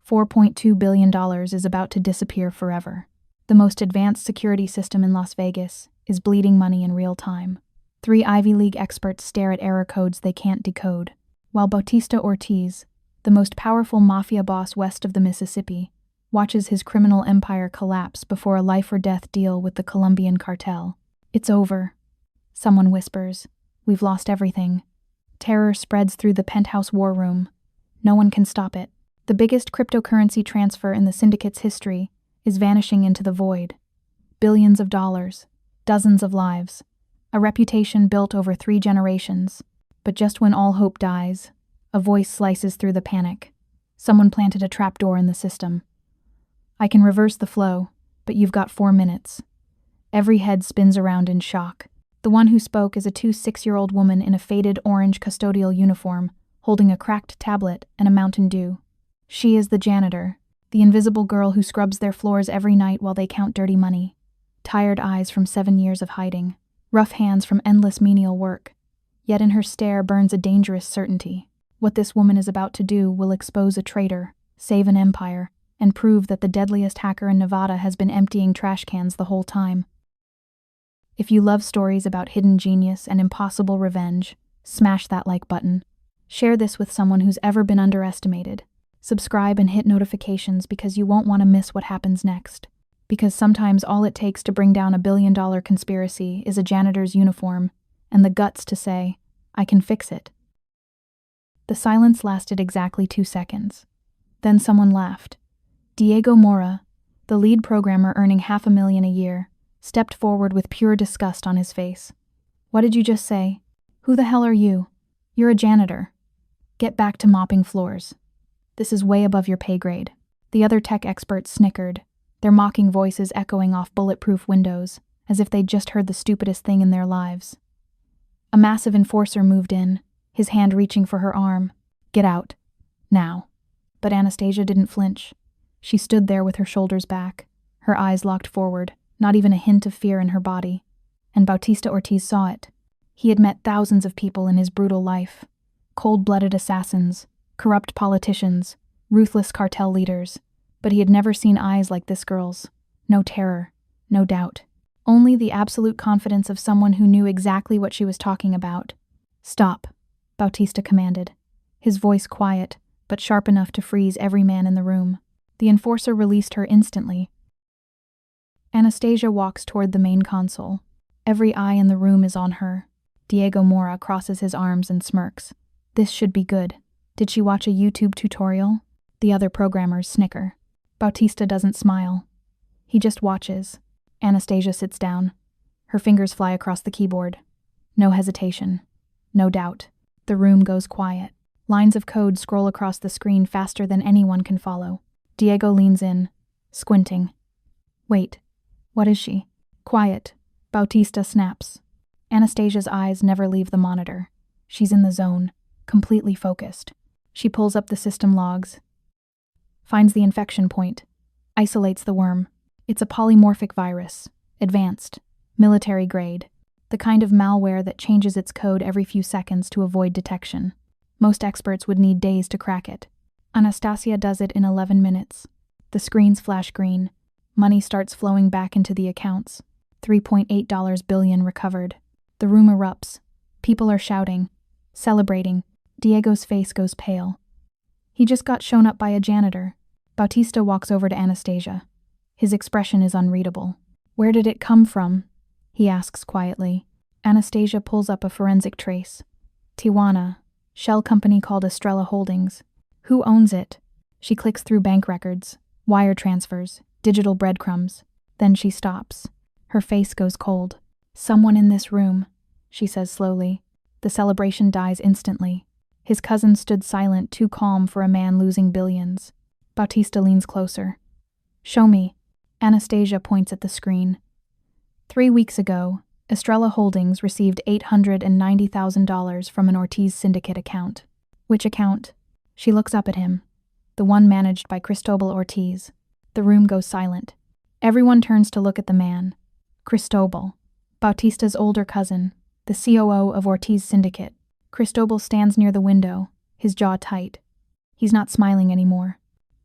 $4.2 billion is about to disappear forever. The most advanced security system in Las Vegas is bleeding money in real time. 3 Ivy League experts stare at error codes they can't decode, while Bautista Ortiz, the most powerful mafia boss west of the Mississippi, watches his criminal empire collapse before a life-or-death deal with the Colombian cartel. It's over. Someone whispers, "We've lost everything." Terror spreads through the penthouse war room. No one can stop it. The biggest cryptocurrency transfer in the syndicate's history is vanishing into the void. Billions of dollars, dozens of lives, a reputation built over 3 generations. But just when all hope dies, a voice slices through the panic. Someone planted a trapdoor in the system. "I can reverse the flow, but you've got 4 minutes." Every head spins around in shock. The one who spoke is a 6-year-old woman in a faded orange custodial uniform, holding a cracked tablet and a Mountain Dew. She is the janitor, the invisible girl who scrubs their floors every night while they count dirty money. Tired eyes from 7 years of hiding, rough hands from endless menial work. Yet in her stare burns a dangerous certainty. What this woman is about to do will expose a traitor, save an empire, and prove that the deadliest hacker in Nevada has been emptying trash cans the whole time. If you love stories about hidden genius and impossible revenge, smash that like button. Share this with someone who's ever been underestimated. Subscribe and hit notifications because you won't want to miss what happens next. Because sometimes all it takes to bring down a billion-dollar conspiracy is a janitor's uniform and the guts to say, "I can fix it." The silence lasted exactly 2 seconds. Then someone laughed. Diego Mora, the lead programmer earning $500,000 a year, stepped forward with pure disgust on his face. "What did you just say? Who the hell are you? You're a janitor. Get back to mopping floors. This is way above your pay grade." The other tech experts snickered, their mocking voices echoing off bulletproof windows, as if they'd just heard the stupidest thing in their lives. A massive enforcer moved in, his hand reaching for her arm. "Get out. Now." But Anastasia didn't flinch. She stood there with her shoulders back, her eyes locked forward, not even a hint of fear in her body. And Bautista Ortiz saw it. He had met thousands of people in his brutal life. Cold-blooded assassins, corrupt politicians, ruthless cartel leaders. But he had never seen eyes like this girl's. No terror, no doubt. Only the absolute confidence of someone who knew exactly what she was talking about. "Stop," Bautista commanded, his voice quiet, but sharp enough to freeze every man in the room. The enforcer released her instantly. Anastasia walks toward the main console. Every eye in the room is on her. Diego Mora crosses his arms and smirks. This should be good. Did she watch a YouTube tutorial? The other programmers snicker. Bautista doesn't smile. He just watches. Anastasia sits down. Her fingers fly across the keyboard. No hesitation. No doubt. The room goes quiet. Lines of code scroll across the screen faster than anyone can follow. Diego leans in, squinting. "Wait, what is she?" "Quiet," Bautista snaps. Anastasia's eyes never leave the monitor. She's in the zone, completely focused. She pulls up the system logs, finds the infection point, isolates the worm. It's a polymorphic virus, advanced, military grade, the kind of malware that changes its code every few seconds to avoid detection. Most experts would need days to crack it. Anastasia does it in 11 minutes. The screens flash green. Money starts flowing back into the accounts. $3.8 billion recovered. The room erupts. People are shouting, celebrating. Diego's face goes pale. He just got shown up by a janitor. Bautista walks over to Anastasia. His expression is unreadable. "Where did it come from?" he asks quietly. Anastasia pulls up a forensic trace. "Tijuana, shell company called Estrella Holdings. Who owns it?" She clicks through bank records, wire transfers, digital breadcrumbs. Then she stops. Her face goes cold. "Someone in this room," she says slowly. The celebration dies instantly. His cousin stood silent, too calm for a man losing billions. Bautista leans closer. "Show me." Anastasia points at the screen. 3 weeks ago, Estrella Holdings received $890,000 from an Ortiz syndicate account. "Which account?" She looks up at him. "The one managed by Cristobal Ortiz." The room goes silent. Everyone turns to look at the man. Cristobal, Bautista's older cousin, the COO of Ortiz Syndicate. Cristobal stands near the window, his jaw tight. He's not smiling anymore.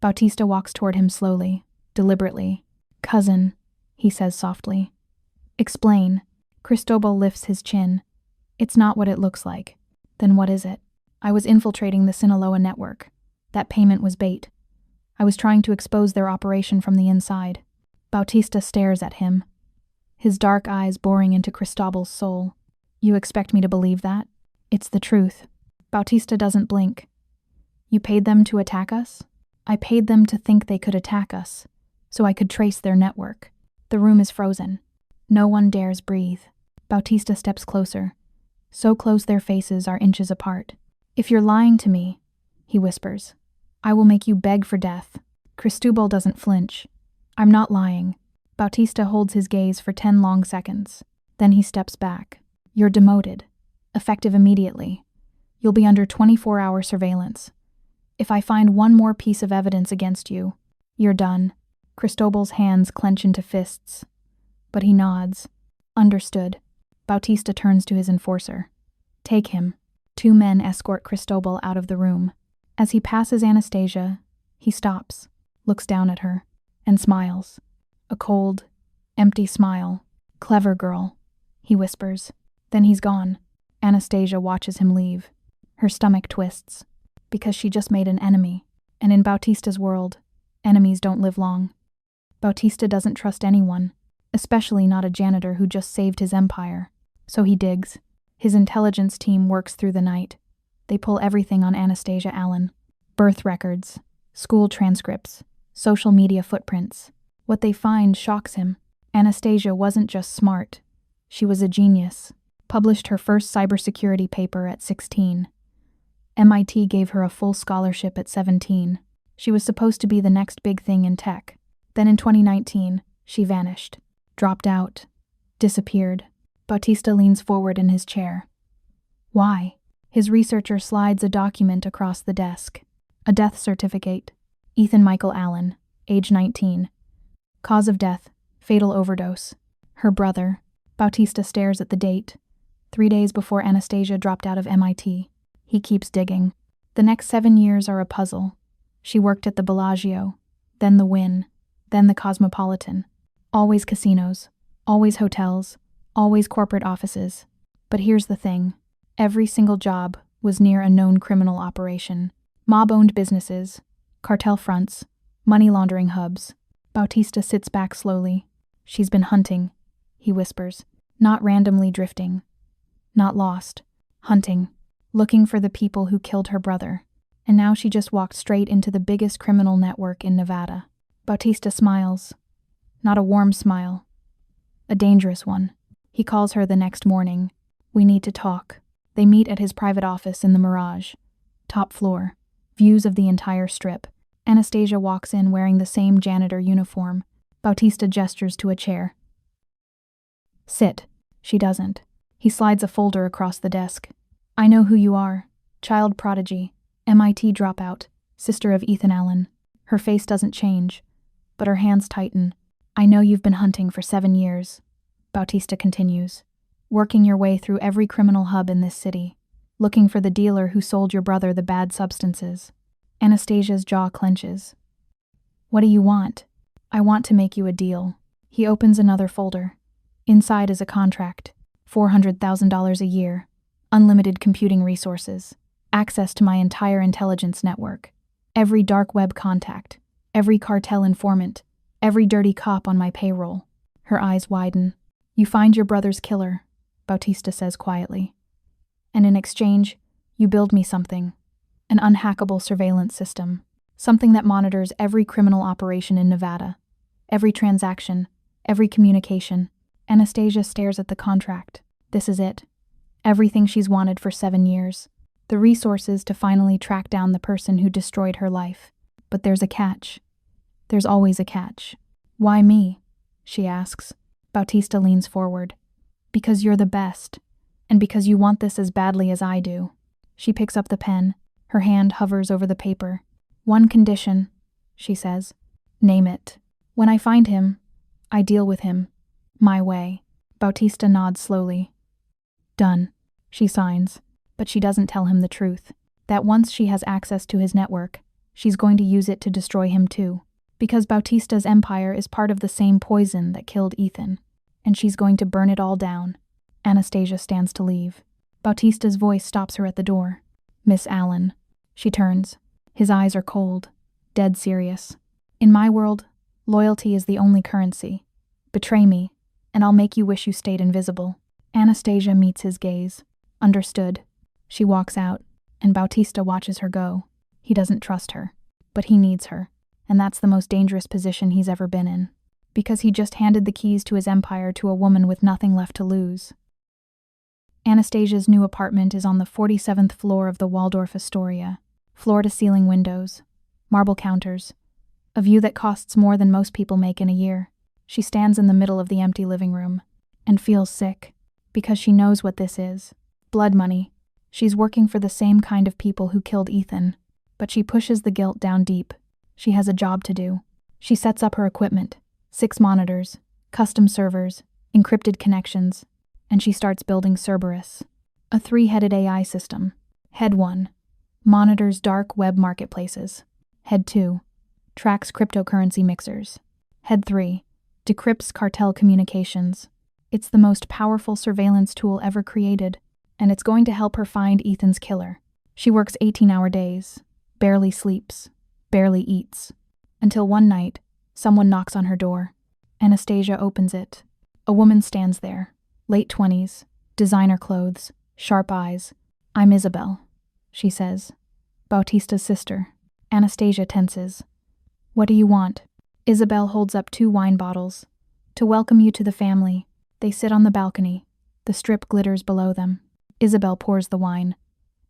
Bautista walks toward him slowly, deliberately. "Cousin," he says softly. "Explain." Cristobal lifts his chin. "It's not what it looks like." "Then what is it?" "I was infiltrating the Sinaloa network. That payment was bait. I was trying to expose their operation from the inside." Bautista stares at him, his dark eyes boring into Cristobal's soul. "You expect me to believe that?" "It's the truth." Bautista doesn't blink. "You paid them to attack us?" "I paid them to think they could attack us, so I could trace their network." The room is frozen. No one dares breathe. Bautista steps closer, so close their faces are inches apart. "If you're lying to me," he whispers, "I will make you beg for death." Cristobal doesn't flinch. "I'm not lying." Bautista holds his gaze for 10 long seconds. Then he steps back. "You're demoted. Effective immediately. You'll be under 24-hour surveillance. If I find one more piece of evidence against you, you're done." Cristobal's hands clench into fists, but he nods. "Understood." Bautista turns to his enforcer. "Take him." 2 men escort Cristobal out of the room. As he passes Anastasia, he stops, looks down at her, and smiles. A cold, empty smile. "Clever girl," he whispers. Then he's gone. Anastasia watches him leave. Her stomach twists, because she just made an enemy, and in Bautista's world, enemies don't live long. Bautista doesn't trust anyone, especially not a janitor who just saved his empire. So he digs. His intelligence team works through the night. They pull everything on Anastasia Allen. Birth records, school transcripts, social media footprints. What they find shocks him. Anastasia wasn't just smart. She was a genius. Published her first cybersecurity paper at 16. MIT gave her a full scholarship at 17. She was supposed to be the next big thing in tech. Then in 2019, she vanished. Dropped out. Disappeared. Bautista leans forward in his chair. "Why?" His researcher slides a document across the desk. A death certificate. Ethan Michael Allen, age 19. Cause of death, fatal overdose. Her brother. Bautista stares at the date. 3 days before Anastasia dropped out of MIT. He keeps digging. The next 7 years are a puzzle. She worked at the Bellagio, then the Wynn, then the Cosmopolitan. Always casinos, always hotels, always corporate offices. But here's the thing. Every single job was near a known criminal operation. Mob-owned businesses, cartel fronts, money laundering hubs. Bautista sits back slowly. "She's been hunting," he whispers. "Not randomly drifting. Not lost. Hunting. Looking for the people who killed her brother. And now she just walked straight into the biggest criminal network in Nevada." Bautista smiles. Not a warm smile. A dangerous one. He calls her the next morning. "We need to talk." They meet at his private office in the Mirage. Top floor. Views of the entire strip. Anastasia walks in wearing the same janitor uniform. Bautista gestures to a chair. "Sit." She doesn't. He slides a folder across the desk. "I know who you are. Child prodigy. MIT dropout. Sister of Ethan Allen." Her face doesn't change, but her hands tighten. "I know you've been hunting for 7 years." Bautista continues. "Working your way through every criminal hub in this city. Looking for the dealer who sold your brother the bad substances." Anastasia's jaw clenches. "What do you want?" "I want to make you a deal." He opens another folder. Inside is a contract. $400,000 a year. Unlimited computing resources. Access to my entire intelligence network. Every dark web contact. Every cartel informant. Every dirty cop on my payroll. Her eyes widen. "You find your brother's killer," Bautista says quietly. "And in exchange, you build me something. An unhackable surveillance system. Something that monitors every criminal operation in Nevada. Every transaction. Every communication." Anastasia stares at the contract. This is it. Everything she's wanted for 7 years. The resources to finally track down the person who destroyed her life. But there's a catch. There's always a catch. "Why me?" she asks. Bautista leans forward. "Because you're the best. And because you want this as badly as I do." She picks up the pen. Her hand hovers over the paper. "One condition," she says. "Name it. When I find him, I deal with him. My way." Bautista nods slowly. "Done." She signs, but she doesn't tell him the truth. That once she has access to his network, She's going to use it to destroy him too. Because Bautista's empire is part of the same poison that killed Ethan. And she's going to burn it all down. Anastasia stands to leave. Bautista's voice stops her at the door. Miss Allen. She turns. His eyes are cold, dead serious. In my world, loyalty is the only currency. Betray me, and I'll make you wish you stayed invisible. Anastasia meets his gaze. Understood. She walks out, and Bautista watches her go. He doesn't trust her, but he needs her, and that's the most dangerous position he's ever been in. Because he just handed the keys to his empire to a woman with nothing left to lose. Anastasia's new apartment is on the 47th floor of the Waldorf Astoria. Floor-to-ceiling windows, marble counters, a view that costs more than most people make in a year. She stands in the middle of the empty living room and feels sick because she knows what this is. Blood money. She's working for the same kind of people who killed Ethan, but she pushes the guilt down deep. She has a job to do. She sets up her equipment, 6 monitors, custom servers, encrypted connections, and she starts building Cerberus, a 3-headed AI system. Head 1. Monitors dark web marketplaces. Head 2. Tracks cryptocurrency mixers. Head 3. Decrypts cartel communications. It's the most powerful surveillance tool ever created, and it's going to help her find Ethan's killer. She works 18-hour days, barely sleeps, barely eats, until one night, someone knocks on her door. Anastasia opens it. A woman stands there, late 20s, designer clothes, sharp eyes. I'm Isabel, she says. Bautista's sister. Anastasia tenses. What do you want? Isabel holds up 2 wine bottles. To welcome you to the family. They sit on the balcony. The strip glitters below them. Isabel pours the wine.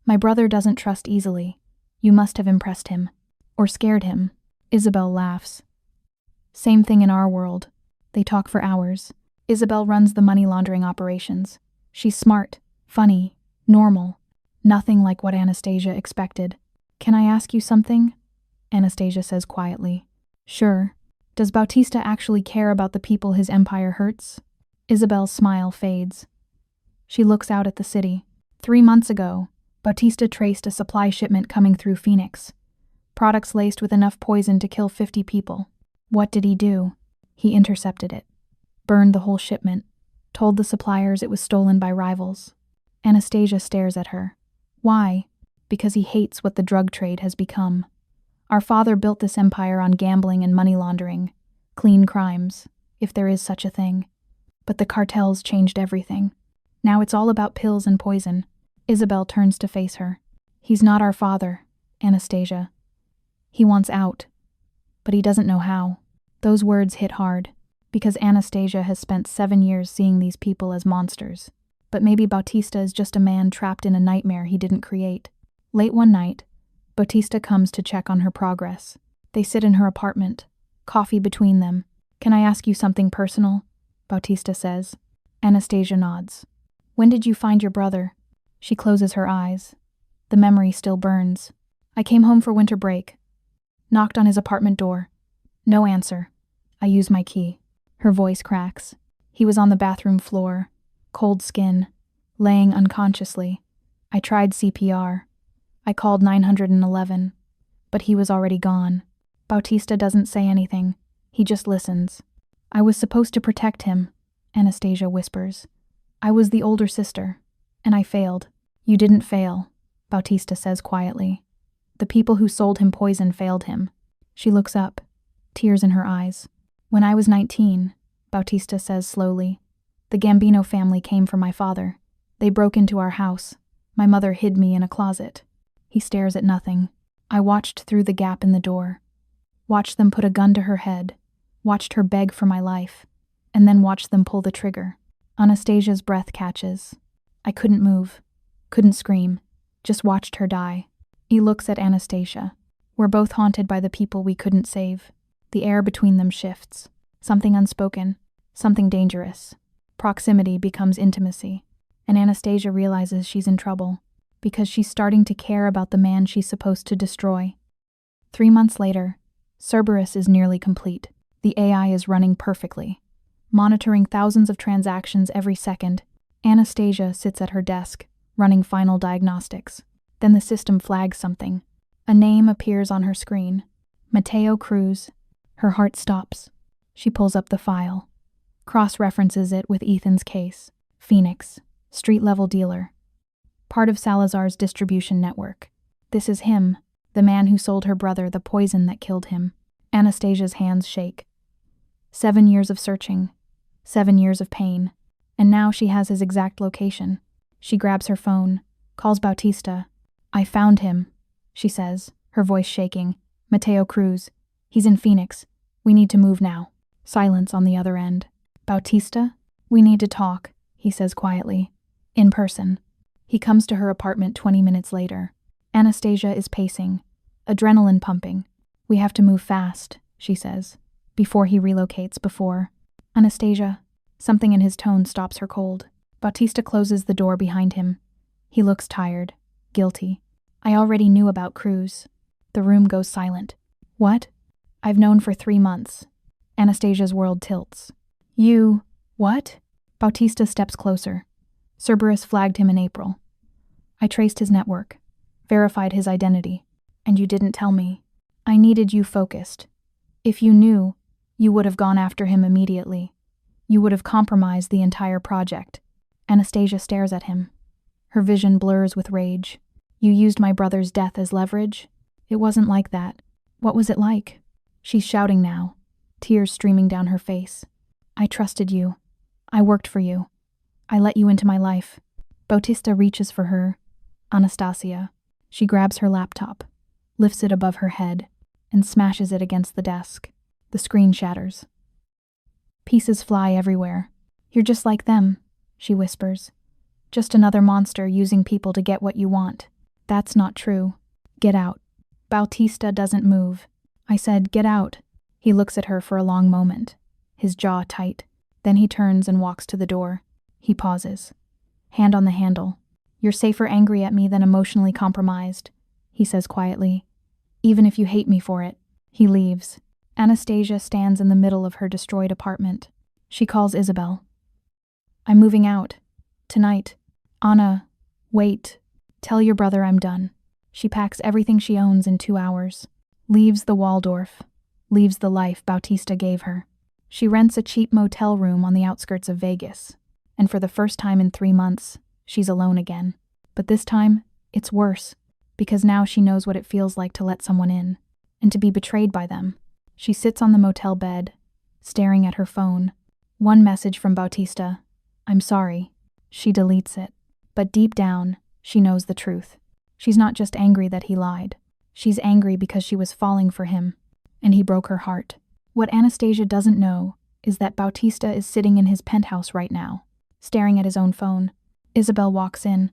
My brother doesn't trust easily. You must have impressed him. Or scared him. Isabel laughs. Same thing in our world. They talk for hours. Isabel runs the money laundering operations. She's smart, funny, normal. Nothing like what Anastasia expected. Can I ask you something? Anastasia says quietly. Sure. Does Bautista actually care about the people his empire hurts? Isabel's smile fades. She looks out at the city. 3 months ago, Bautista traced a supply shipment coming through Phoenix. Products laced with enough poison to kill 50 people. What did he do? He intercepted it. Burned the whole shipment. Told the suppliers it was stolen by rivals. Anastasia stares at her. Why? Because he hates what the drug trade has become. Our father built this empire on gambling and money laundering. Clean crimes, if there is such a thing. But the cartels changed everything. Now it's all about pills and poison. Isabel turns to face her. He's not our father, Anastasia. He wants out. But he doesn't know how. Those words hit hard, because Anastasia has spent 7 years seeing these people as monsters. But maybe Bautista is just a man trapped in a nightmare he didn't create. Late one night, Bautista comes to check on her progress. They sit in her apartment, coffee between them. Can I ask you something personal? Bautista says. Anastasia nods. When did you find your brother? She closes her eyes. The memory still burns. I came home for winter break. Knocked on his apartment door. No answer. I use my key. Her voice cracks. He was on the bathroom floor, cold skin, laying unconsciously. I tried CPR. I called 911, but he was already gone. Bautista doesn't say anything. He just listens. I was supposed to protect him, Anastasia whispers. I was the older sister, and I failed. You didn't fail, Bautista says quietly. The people who sold him poison failed him. She looks up, tears in her eyes. When I was 19, Bautista says slowly, the Gambino family came for my father. They broke into our house. My mother hid me in a closet. He stares at nothing. I watched through the gap in the door. Watched them put a gun to her head. Watched her beg for my life. And then watched them pull the trigger. Anastasia's breath catches. I couldn't move. Couldn't scream. Just watched her die. He looks at Anastasia. We're both haunted by the people we couldn't save. The air between them shifts. Something unspoken. Something dangerous. Proximity becomes intimacy. And Anastasia realizes she's in trouble. Because she's starting to care about the man she's supposed to destroy. 3 months later, Cerberus is nearly complete. The AI is running perfectly. Monitoring thousands of transactions every second, Anastasia sits at her desk, running final diagnostics. Then the system flags something. A name appears on her screen. Mateo Cruz. Her heart stops. She pulls up the file. Cross-references it with Ethan's case. Phoenix. Street-level dealer. Part of Salazar's distribution network. This is him, the man who sold her brother the poison that killed him. Anastasia's hands shake. 7 years of searching. 7 years of pain. And now she has his exact location. She grabs her phone, calls Bautista. I found him, she says, her voice shaking. Mateo Cruz. He's in Phoenix. We need to move now. Silence on the other end. Bautista? We need to talk, he says quietly. In person. He comes to her apartment 20 minutes later. Anastasia is pacing. Adrenaline pumping. We have to move fast, she says. Before he relocates, before. Anastasia. Something in his tone stops her cold. Bautista closes the door behind him. He looks tired. Guilty. I already knew about Cruz. The room goes silent. What? I've known for 3 months. Anastasia's world tilts. You… what? Bautista steps closer. Cerberus flagged him in April. I traced his network. Verified his identity. And you didn't tell me. I needed you focused. If you knew, you would have gone after him immediately. You would have compromised the entire project. Anastasia stares at him. Her vision blurs with rage. You used my brother's death as leverage? It wasn't like that. What was it like? She's shouting now, tears streaming down her face. I trusted you. I worked for you. I let you into my life. Bautista reaches for her. Anastasia. She grabs her laptop, lifts it above her head, and smashes it against the desk. The screen shatters. Pieces fly everywhere. You're just like them, she whispers. Just another monster using people to get what you want. That's not true. Get out. Bautista doesn't move. I said, get out. He looks at her for a long moment, his jaw tight. Then he turns and walks to the door. He pauses. Hand on the handle. You're safer angry at me than emotionally compromised, he says quietly. Even if you hate me for it. He leaves. Anastasia stands in the middle of her destroyed apartment. She calls Isabel. I'm moving out. Tonight. Anna, wait. Tell your brother I'm done. She packs everything she owns in 2 hours. Leaves the Waldorf. Leaves the life Bautista gave her. She rents a cheap motel room on the outskirts of Vegas. And for the first time in 3 months, she's alone again. But this time, it's worse. Because now she knows what it feels like to let someone in. And to be betrayed by them. She sits on the motel bed, staring at her phone. One message from Bautista. I'm sorry. She deletes it. But deep down, she knows the truth. She's not just angry that he lied. She's angry because she was falling for him, and he broke her heart. What Anastasia doesn't know is that Bautista is sitting in his penthouse right now, staring at his own phone. Isabel walks in.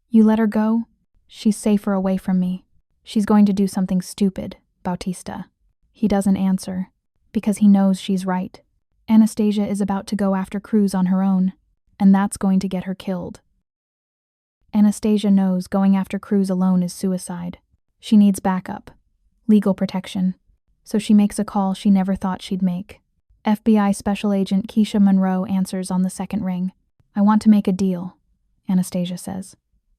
You let her go? She's safer away from me. She's going to do something stupid, Bautista. He doesn't answer, because he knows she's right. Anastasia is about to go after Cruz on her own, and that's going to get her killed. Anastasia knows going after Cruz alone is suicide. She needs backup, legal protection. So she makes a call she never thought she'd make. FBI Special Agent Keisha Monroe answers on the second ring. I want to make a deal, Anastasia says.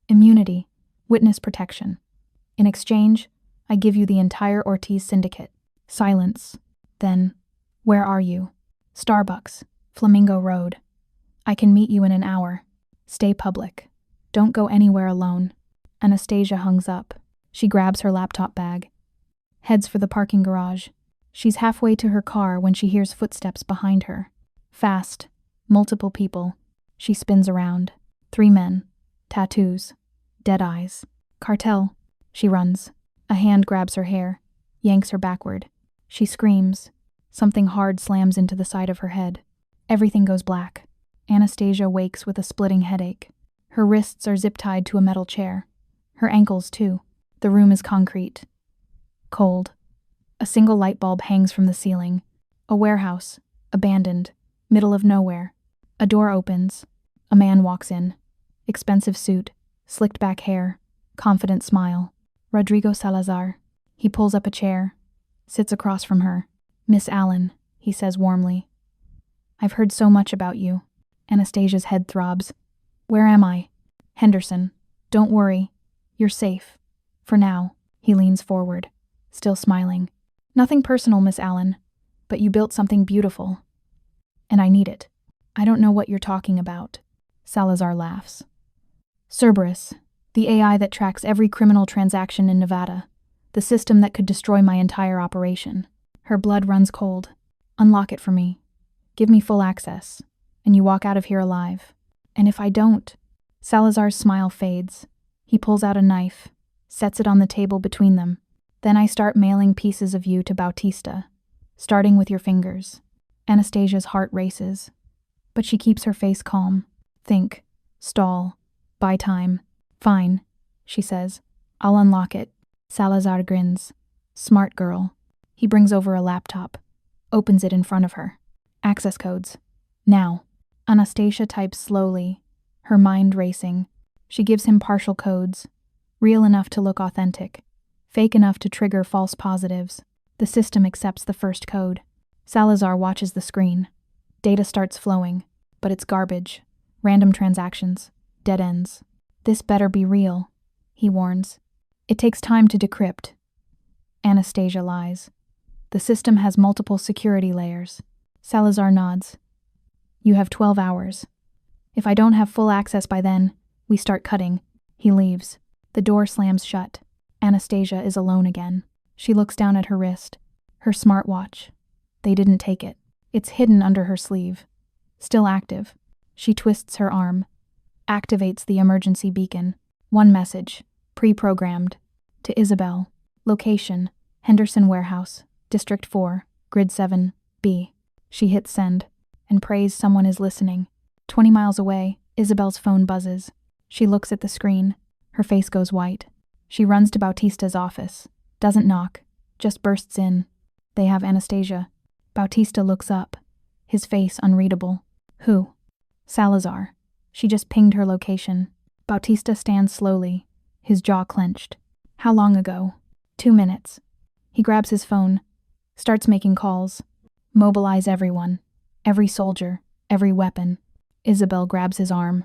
Immunity, witness protection. In exchange, I give you the entire Ortiz syndicate. Silence. Then, where are you? Starbucks, Flamingo Road. I can meet you in an hour. Stay public. Don't go anywhere alone. Anastasia hangs up. She grabs her laptop bag. Heads for the parking garage. She's halfway to her car when she hears footsteps behind her. Fast. Multiple people. She spins around. 3 men. Tattoos. Dead eyes. Cartel. She runs. A hand grabs her hair. Yanks her backward. She screams. Something hard slams into the side of her head. Everything goes black. Anastasia wakes with a splitting headache. Her wrists are zip-tied to a metal chair. Her ankles, too. The room is concrete. Cold. A single light bulb hangs from the ceiling. A warehouse. Abandoned. Middle of nowhere. A door opens. A man walks in. Expensive suit. Slicked back hair. Confident smile. Rodrigo Salazar. He pulls up a chair. Sits across from her. Miss Allen, he says warmly. I've heard so much about you. Anastasia's head throbs. Where am I? Henderson. Don't worry. You're safe. For now. He leans forward, still smiling. Nothing personal, Miss Allen, but you built something beautiful. And I need it. I don't know what you're talking about. Salazar laughs. Cerberus, the AI that tracks every criminal transaction in Nevada. The system that could destroy my entire operation. Her blood runs cold. Unlock it for me. Give me full access, and you walk out of here alive. And if I don't... Salazar's smile fades. He pulls out a knife, sets it on the table between them. Then I start mailing pieces of you to Bautista, starting with your fingers. Anastasia's heart races, but she keeps her face calm. Think. Stall. Buy time. Fine, she says. I'll unlock it. Salazar grins. Smart girl. He brings over a laptop, opens it in front of her. Access codes. Now. Anastasia types slowly, her mind racing. She gives him partial codes, real enough to look authentic, fake enough to trigger false positives. The system accepts the first code. Salazar watches the screen. Data starts flowing, but it's garbage. Random transactions. Dead ends. This better be real, he warns. It takes time to decrypt. Anastasia lies. The system has multiple security layers. Salazar nods. You have 12 hours. If I don't have full access by then, we start cutting. He leaves. The door slams shut. Anastasia is alone again. She looks down at her wrist. Her smartwatch. They didn't take it. It's hidden under her sleeve. Still active. She twists her arm. Activates the emergency beacon. One message. Pre-programmed. To Isabel. Location. Henderson Warehouse. District 4. Grid 7. B. She hits send. And prays someone is listening. 20 miles away, Isabel's phone buzzes. She looks at the screen. Her face goes white. She runs to Bautista's office. Doesn't knock. Just bursts in. They have Anastasia. Bautista looks up. His face unreadable. Who? Salazar. She just pinged her location. Bautista stands slowly, his jaw clenched. How long ago? 2 minutes. He grabs his phone. Starts making calls. Mobilize everyone. Every soldier. Every weapon. Isabel grabs his arm.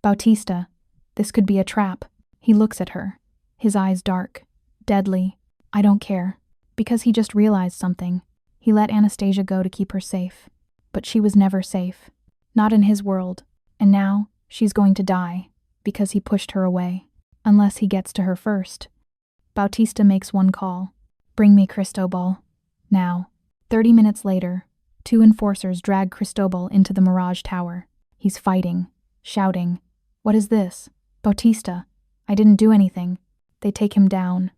Bautista. This could be a trap. He looks at her. His eyes dark. Deadly. I don't care. Because he just realized something. He let Anastasia go to keep her safe. But she was never safe. Not in his world. And now, she's going to die. Because he pushed her away. Unless he gets to her first. Bautista makes one call. Bring me Cristobal. Now. 30 minutes later, 2 enforcers drag Cristobal into the Mirage Tower. He's fighting. Shouting. What is this? Bautista. I didn't do anything. They take him down.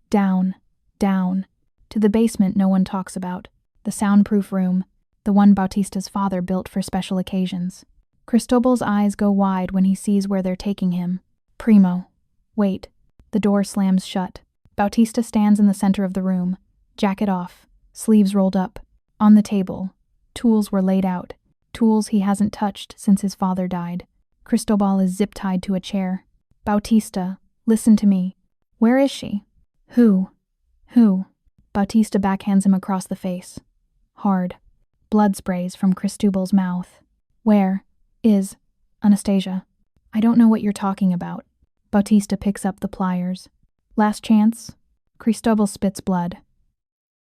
Down. Down. To the basement no one talks about. The soundproof room. The one Bautista's father built for special occasions. Cristobal's eyes go wide when he sees where they're taking him. Primo. Wait. The door slams shut. Bautista stands in the center of the room. Jacket off. Sleeves rolled up. On the table. Tools were laid out. Tools he hasn't touched since his father died. Cristobal is zip-tied to a chair. Bautista, listen to me. Where is she? Who? Bautista backhands him across the face. Hard. Blood sprays from Cristobal's mouth. Where is Anastasia? I don't know what you're talking about. Bautista picks up the pliers. Last chance? Cristobal spits blood.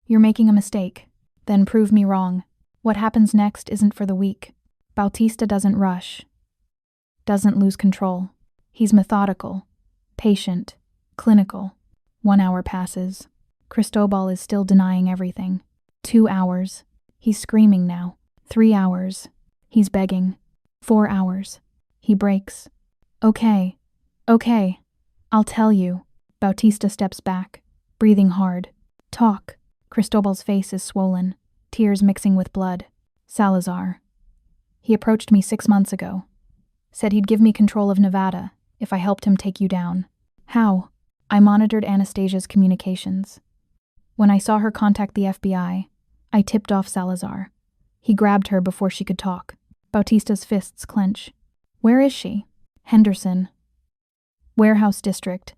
You're making a mistake. Then prove me wrong. What happens next isn't for the weak. Bautista doesn't rush. Doesn't lose control. He's methodical. Patient. Clinical. 1 hour passes. Cristobal is still denying everything. 2 hours. He's screaming now. 3 hours. He's begging. 4 hours. He breaks. Okay. I'll tell you. Bautista steps back, breathing hard. Talk. Cristobal's face is swollen, tears mixing with blood. Salazar. He approached me 6 months ago. Said he'd give me control of Nevada if I helped him take you down. How? I monitored Anastasia's communications. When I saw her contact the FBI, I tipped off Salazar. He grabbed her before she could talk. Bautista's fists clench. Where is she? Henderson. Warehouse District.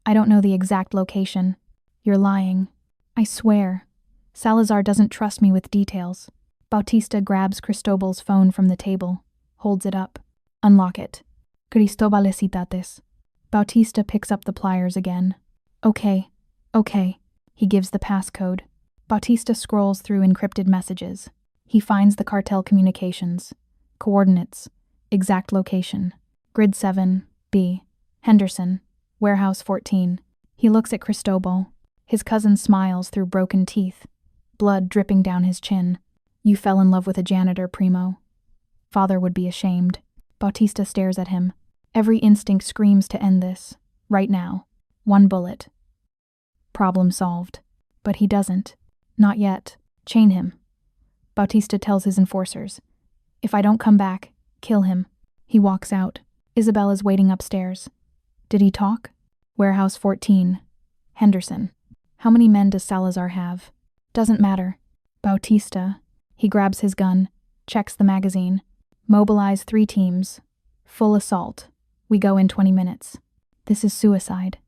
I don't know the exact location. You're lying. I swear. Salazar doesn't trust me with details. Bautista grabs Cristobal's phone from the table, holds it up. Unlock it. Cristobal Citates. Bautista picks up the pliers again. Okay. Okay. He gives the passcode. Bautista scrolls through encrypted messages. He finds the cartel communications. Coordinates. Exact location. Grid 7, B. Henderson. Warehouse 14. He looks at Cristobal. His cousin smiles through broken teeth. Blood dripping down his chin. You fell in love with a janitor, Primo. Father would be ashamed. Bautista stares at him. Every instinct screams to end this. Right now. One bullet. Problem solved. But he doesn't. Not yet. Chain him. Bautista tells his enforcers. If I don't come back, kill him. He walks out. Isabel is waiting upstairs. Did he talk? Warehouse 14. Henderson. How many men does Salazar have? Doesn't matter. Bautista. He grabs his gun, checks the magazine. Mobilize 3 teams. Full assault. We go in 20 minutes. This is suicide.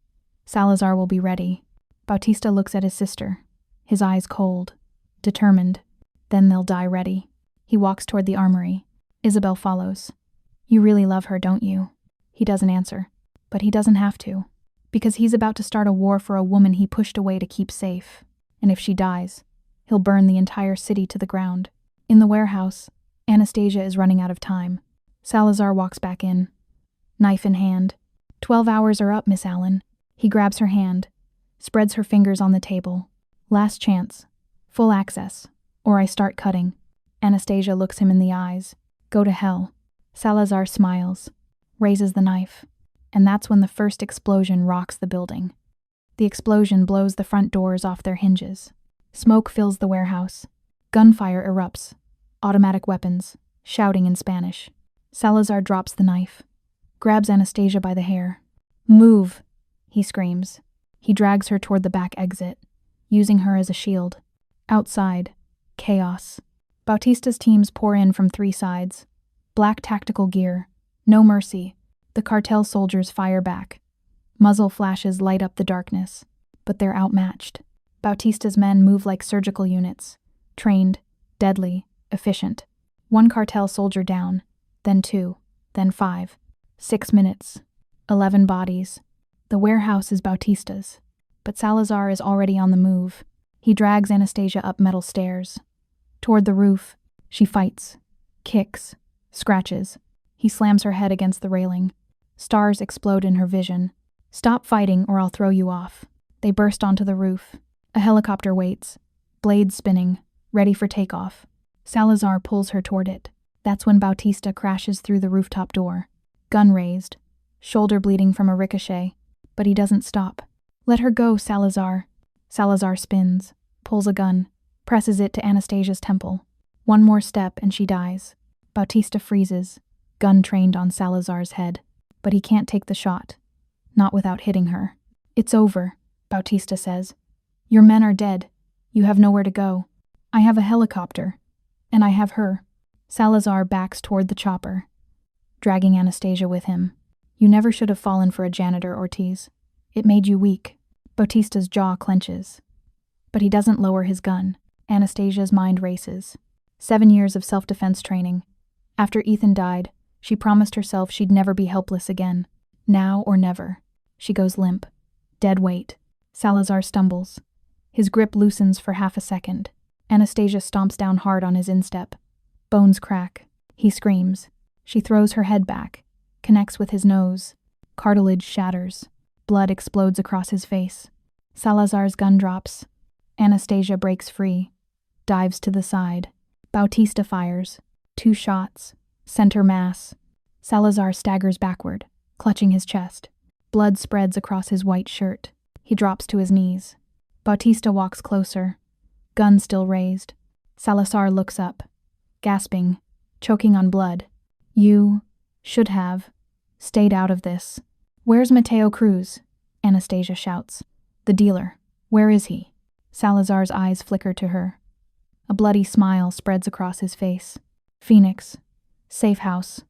Salazar will be ready. Bautista looks at his sister. His eyes cold. Determined. Then they'll die ready. He walks toward the armory. Isabel follows. You really love her, don't you? He doesn't answer. But he doesn't have to. Because he's about to start a war for a woman he pushed away to keep safe. And if she dies, he'll burn the entire city to the ground. In the warehouse, Anastasia is running out of time. Salazar walks back in. Knife in hand. 12 hours are up, Miss Allen. He grabs her hand. Spreads her fingers on the table. Last chance. Full access. Or I start cutting. Anastasia looks him in the eyes. Go to hell. Salazar smiles. Raises the knife. And that's when the first explosion rocks the building. The explosion blows the front doors off their hinges. Smoke fills the warehouse. Gunfire erupts. Automatic weapons. Shouting in Spanish. Salazar drops the knife. Grabs Anastasia by the hair. Move, he screams. He drags her toward the back exit, using her as a shield. Outside, chaos. Bautista's teams pour in from 3 sides. Black tactical gear. No mercy. The cartel soldiers fire back. Muzzle flashes light up the darkness, but they're outmatched. Bautista's men move like surgical units. Trained, deadly, efficient. 1 cartel soldier down, then 2, then 5. 6 minutes. 11 bodies. The warehouse is Bautista's, but Salazar is already on the move. He drags Anastasia up metal stairs. Toward the roof, she fights, kicks, scratches. He slams her head against the railing. Stars explode in her vision. Stop fighting or I'll throw you off. They burst onto the roof. A helicopter waits, blades spinning, ready for takeoff. Salazar pulls her toward it. That's when Bautista crashes through the rooftop door. Gun raised, shoulder bleeding from a ricochet, but he doesn't stop. Let her go, Salazar. Salazar spins, pulls a gun, presses it to Anastasia's temple. 1 more step and she dies. Bautista freezes, gun trained on Salazar's head. But he can't take the shot. Not without hitting her. It's over, Bautista says. Your men are dead. You have nowhere to go. I have a helicopter. And I have her. Salazar backs toward the chopper, dragging Anastasia with him. You never should have fallen for a janitor, Ortiz. It made you weak. Bautista's jaw clenches. But he doesn't lower his gun. Anastasia's mind races. 7 years of self-defense training. After Ethan died, she promised herself she'd never be helpless again. Now or never. She goes limp. Dead weight. Salazar stumbles. His grip loosens for half a second. Anastasia stomps down hard on his instep. Bones crack. He screams. She throws her head back. Connects with his nose. Cartilage shatters. Blood explodes across his face. Salazar's gun drops. Anastasia breaks free. Dives to the side. Bautista fires. 2 shots. Center mass. Salazar staggers backward, clutching his chest. Blood spreads across his white shirt. He drops to his knees. Bautista walks closer. Gun still raised. Salazar looks up, gasping, choking on blood. You should have stayed out of this. Where's Mateo Cruz? Anastasia shouts. The dealer. Where is he? Salazar's eyes flicker to her. A bloody smile spreads across his face. Phoenix. Safe house.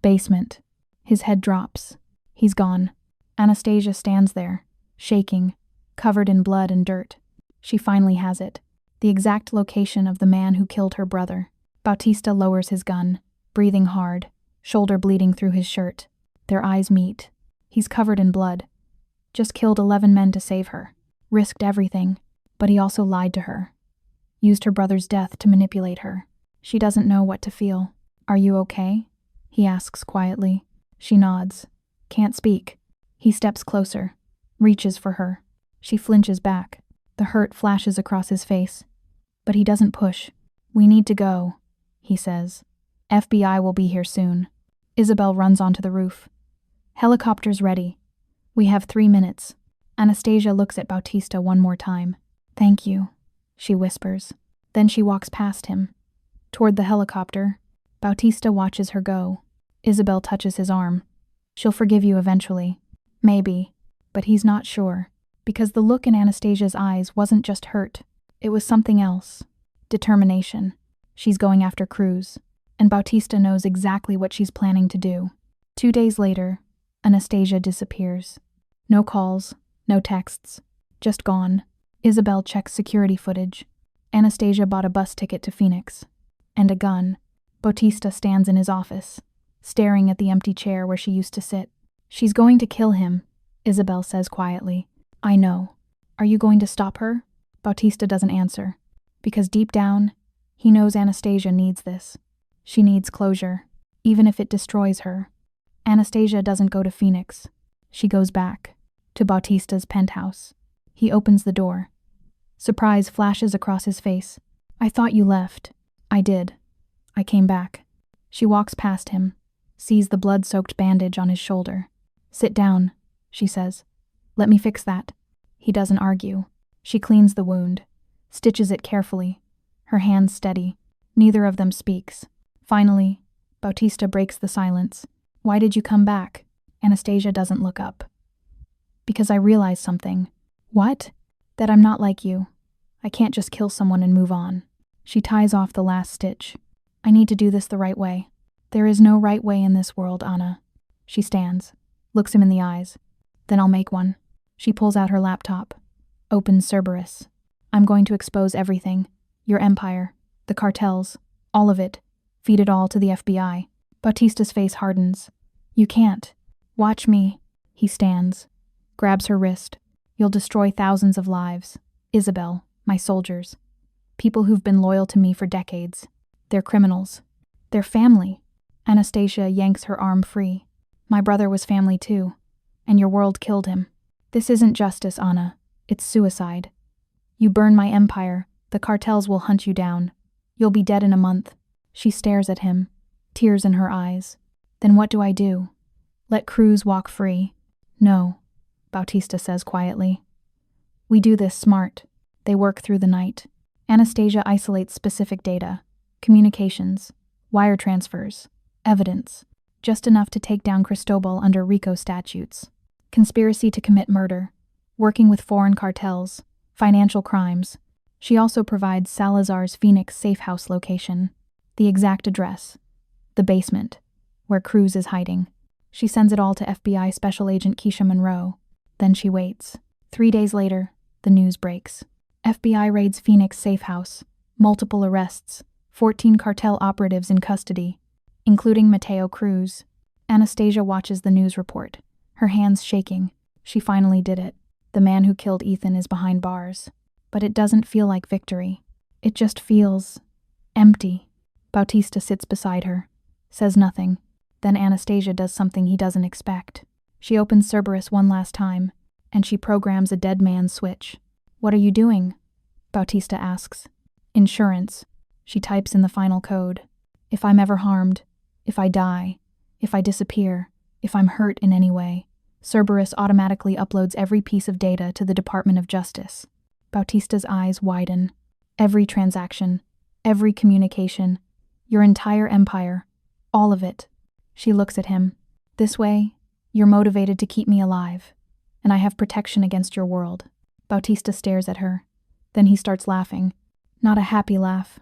Basement. His head drops. He's gone. Anastasia stands there, shaking, covered in blood and dirt. She finally has it. The exact location of the man who killed her brother. Bautista lowers his gun, breathing hard, shoulder bleeding through his shirt. Their eyes meet. He's covered in blood. Just killed 11 men to save her. Risked everything. But he also lied to her. Used her brother's death to manipulate her. She doesn't know what to feel. Are you okay? He asks quietly. She nods. Can't speak. He steps closer. Reaches for her. She flinches back. The hurt flashes across his face. But he doesn't push. We need to go, he says. FBI will be here soon. Isabel runs onto the roof. Helicopter's ready. We have 3 minutes. Anastasia looks at Bautista one more time. Thank you, she whispers. Then she walks past him. Toward the helicopter, Bautista watches her go. Isabel touches his arm. She'll forgive you eventually. Maybe. But he's not sure. Because the look in Anastasia's eyes wasn't just hurt. It was something else. Determination. She's going after Cruz. And Bautista knows exactly what she's planning to do. 2 days later, Anastasia disappears. No calls, no texts. Just gone. Isabel checks security footage. Anastasia bought a bus ticket to Phoenix. And a gun. Bautista stands in his office, staring at the empty chair where she used to sit. She's going to kill him, Isabel says quietly. I know. Are you going to stop her? Bautista doesn't answer. Because deep down, he knows Anastasia needs this. She needs closure, even if it destroys her. Anastasia doesn't go to Phoenix. She goes back, to Bautista's penthouse. He opens the door. Surprise flashes across his face. I thought you left. I did. I came back. She walks past him, sees the blood-soaked bandage on his shoulder. Sit down, she says. Let me fix that. He doesn't argue. She cleans the wound, stitches it carefully, her hands steady. Neither of them speaks. Finally, Bautista breaks the silence. Why did you come back? Anastasia doesn't look up. Because I realized something. What? That I'm not like you. I can't just kill someone and move on. She ties off the last stitch. I need to do this the right way. There is no right way in this world, Anna. She stands, looks him in the eyes. Then I'll make one. She pulls out her laptop. Opens Cerberus. I'm going to expose everything. Your empire. The cartels. All of it. Feed it all to the FBI. Bautista's face hardens. You can't. Watch me. He stands. Grabs her wrist. You'll destroy thousands of lives. Isabel, my soldiers. People who've been loyal to me for decades. They're criminals. They're family. Anastasia yanks her arm free. My brother was family too. And your world killed him. This isn't justice, Anna. It's suicide. You burn my empire. The cartels will hunt you down. You'll be dead in a month. She stares at him, tears in her eyes. Then what do I do? Let Cruz walk free. No, Bautista says quietly. We do this smart. They work through the night. Anastasia isolates specific data, communications, wire transfers, evidence, just enough to take down Cristobal under RICO statutes. Conspiracy to commit murder, working with foreign cartels, financial crimes. She also provides Salazar's Phoenix safe house location, the exact address, the basement, where Cruz is hiding. She sends it all to FBI Special Agent Keisha Monroe. Then she waits. 3 days later, the news breaks. FBI raids Phoenix safe house, multiple arrests, 14 cartel operatives in custody, including Mateo Cruz. Anastasia watches the news report, her hands shaking. She finally did it. The man who killed Ethan is behind bars. But it doesn't feel like victory. It just feels empty. Bautista sits beside her, says nothing. Then Anastasia does something he doesn't expect. She opens Cerberus one last time, and she programs a dead man's switch. What are you doing? Bautista asks. Insurance. She types in the final code. If I'm ever harmed, if I die, if I disappear, if I'm hurt in any way, Cerberus automatically uploads every piece of data to the Department of Justice. Bautista's eyes widen. Every transaction, every communication, your entire empire, all of it. She looks at him. This way, you're motivated to keep me alive, and I have protection against your world. Bautista stares at her. Then he starts laughing. Not a happy laugh,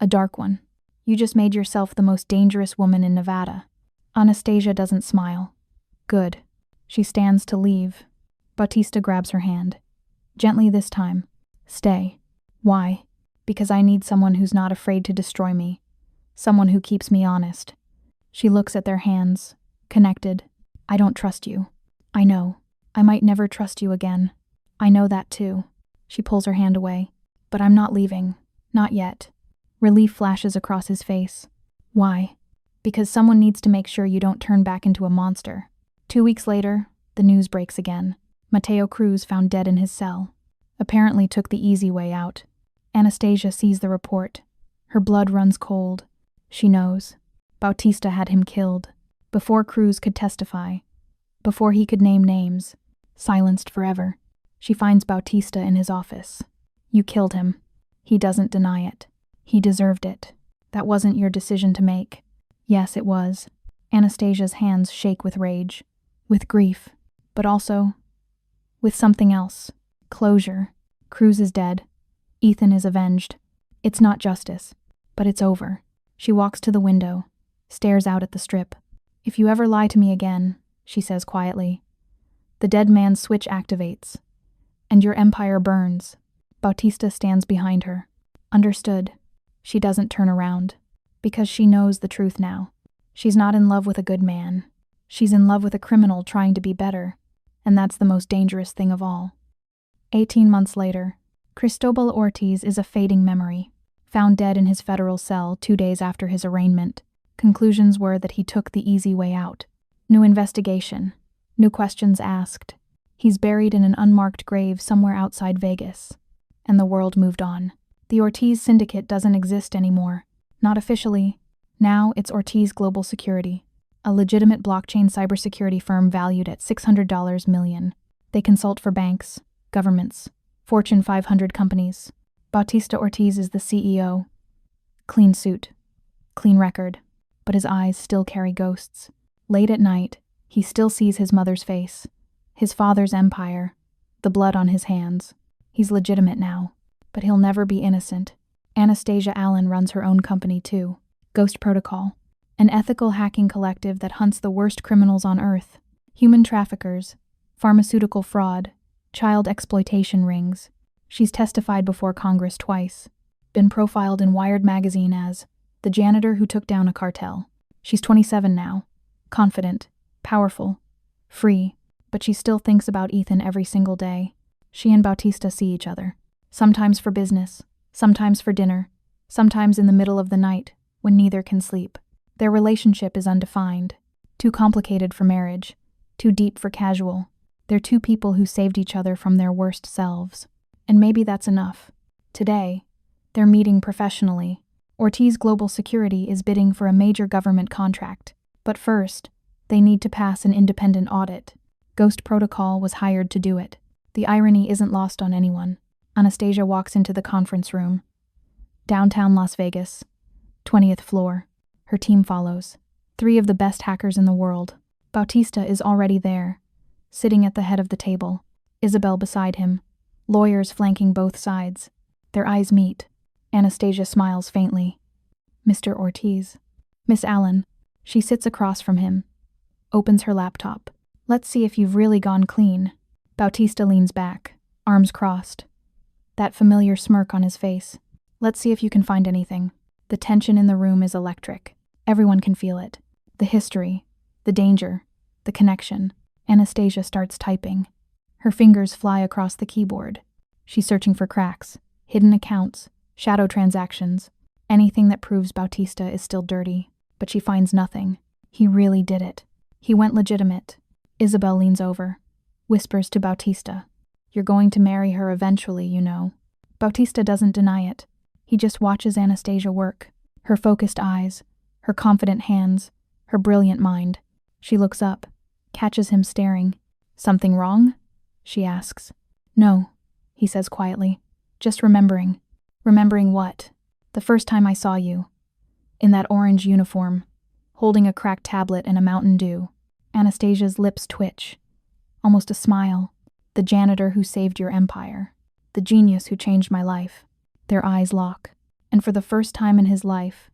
a dark one. You just made yourself the most dangerous woman in Nevada. Anastasia doesn't smile. Good. She stands to leave. Bautista grabs her hand. Gently this time. Stay. Why? Because I need someone who's not afraid to destroy me. Someone who keeps me honest. She looks at their hands, connected. I don't trust you. I know. I might never trust you again. I know that too. She pulls her hand away. But I'm not leaving. Not yet. Relief flashes across his face. Why? Because someone needs to make sure you don't turn back into a monster. 2 weeks later, the news breaks again. Mateo Cruz found dead in his cell. Apparently took the easy way out. Anastasia sees the report. Her blood runs cold. She knows. Bautista had him killed. Before Cruz could testify. Before he could name names. Silenced forever. She finds Bautista in his office. You killed him. He doesn't deny it. He deserved it. That wasn't your decision to make. Yes, it was. Anastasia's hands shake with rage. With grief. But also with something else. Closure. Cruz is dead. Ethan is avenged. It's not justice. But it's over. She walks to the window. Stares out at the strip. If you ever lie to me again, she says quietly, the dead man's switch activates. And your empire burns. Bautista stands behind her. Understood. She doesn't turn around. Because she knows the truth now. She's not in love with a good man. She's in love with a criminal trying to be better. And that's the most dangerous thing of all. 18 months later, Cristobal Ortiz is a fading memory. Found dead in his federal cell 2 days after his arraignment. Conclusions were that he took the easy way out. New investigation. New questions asked. He's buried in an unmarked grave somewhere outside Vegas. And the world moved on. The Ortiz syndicate doesn't exist anymore. Not officially. Now it's Ortiz Global Security, a legitimate blockchain cybersecurity firm valued at $600 million. They consult for banks, governments, Fortune 500 companies. Bautista Ortiz is the CEO. Clean suit. Clean record. But his eyes still carry ghosts. Late at night, he still sees his mother's face, his father's empire, the blood on his hands. He's legitimate now, but he'll never be innocent. Anastasia Allen runs her own company too, Ghost Protocol, an ethical hacking collective that hunts the worst criminals on Earth, human traffickers, pharmaceutical fraud, child exploitation rings. She's testified before Congress twice, been profiled in Wired magazine as the janitor who took down a cartel. She's 27 now, confident, powerful, free, but she still thinks about Ethan every single day. She and Bautista see each other, sometimes for business, sometimes for dinner, sometimes in the middle of the night when neither can sleep. Their relationship is undefined, too complicated for marriage, too deep for casual. They're two people who saved each other from their worst selves. And maybe that's enough. Today, they're meeting professionally. Ortiz Global Security is bidding for a major government contract. But first, they need to pass an independent audit. Ghost Protocol was hired to do it. The irony isn't lost on anyone. Anastasia walks into the conference room. Downtown Las Vegas, 20th floor. Her team follows. 3 of the best hackers in the world. Bautista is already there, sitting at the head of the table. Isabel beside him. Lawyers flanking both sides. Their eyes meet. Anastasia smiles faintly. Mr. Ortiz. Miss Allen. She sits across from him. Opens her laptop. Let's see if you've really gone clean. Bautista leans back, arms crossed. That familiar smirk on his face. Let's see if you can find anything. The tension in the room is electric. Everyone can feel it. The history, the danger, the connection. Anastasia starts typing. Her fingers fly across the keyboard. She's searching for cracks, hidden accounts, shadow transactions, anything that proves Bautista is still dirty. But she finds nothing. He really did it. He went legitimate. Isabel leans over, whispers to Bautista. You're going to marry her eventually, you know. Bautista doesn't deny it. He just watches Anastasia work. Her focused eyes, her confident hands, her brilliant mind. She looks up, catches him staring. Something wrong? She asks. No, he says quietly. Just remembering. Remembering what? The first time I saw you. In that orange uniform, holding a cracked tablet and a Mountain Dew. Anastasia's lips twitch. Almost a smile. The janitor who saved your empire. The genius who changed my life. Their eyes lock. And for the first time in his life,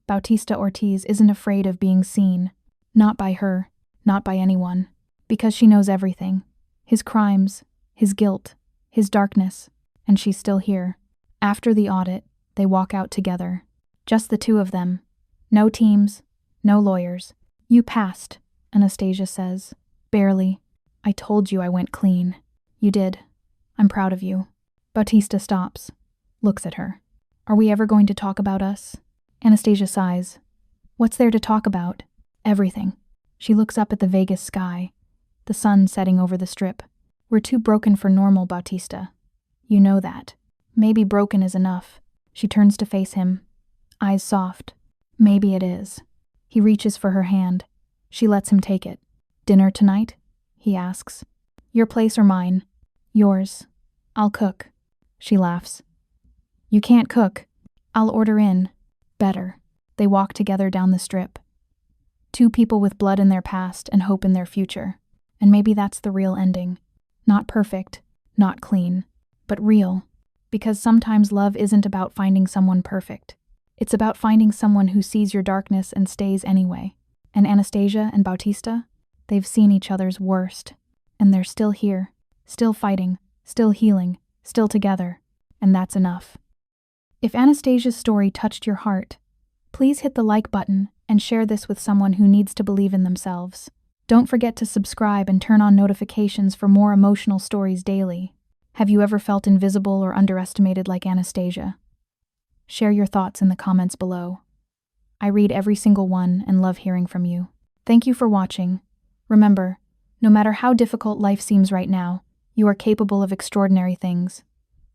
Bautista Ortiz isn't afraid of being seen. Not by her, not by anyone. Because she knows everything. His crimes, his guilt, his darkness. And she's still here. After the audit, they walk out together. Just the 2 of them. No teams, no lawyers. You passed, Anastasia says. Barely. I told you I went clean. You did. I'm proud of you. Bautista stops, looks at her. Are we ever going to talk about us? Anastasia sighs. What's there to talk about? Everything. She looks up at the Vegas sky, the sun setting over the strip. We're too broken for normal, Bautista. You know that. Maybe broken is enough. She turns to face him, eyes soft. Maybe it is. He reaches for her hand. She lets him take it. Dinner tonight? He asks. Your place or mine? Yours. I'll cook. She laughs. You can't cook. I'll order in. Better. They walk together down the strip. Two people with blood in their past and hope in their future. And maybe that's the real ending. Not perfect, not clean, but real. Because sometimes love isn't about finding someone perfect. It's about finding someone who sees your darkness and stays anyway. And Anastasia and Bautista, they've seen each other's worst. And they're still here, still fighting, still healing, still together. And that's enough. If Anastasia's story touched your heart, please hit the like button and share this with someone who needs to believe in themselves. Don't forget to subscribe and turn on notifications for more emotional stories daily. Have you ever felt invisible or underestimated like Anastasia? Share your thoughts in the comments below. I read every single one and love hearing from you. Thank you for watching. Remember, no matter how difficult life seems right now, you are capable of extraordinary things.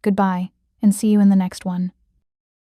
Goodbye, and see you in the next one.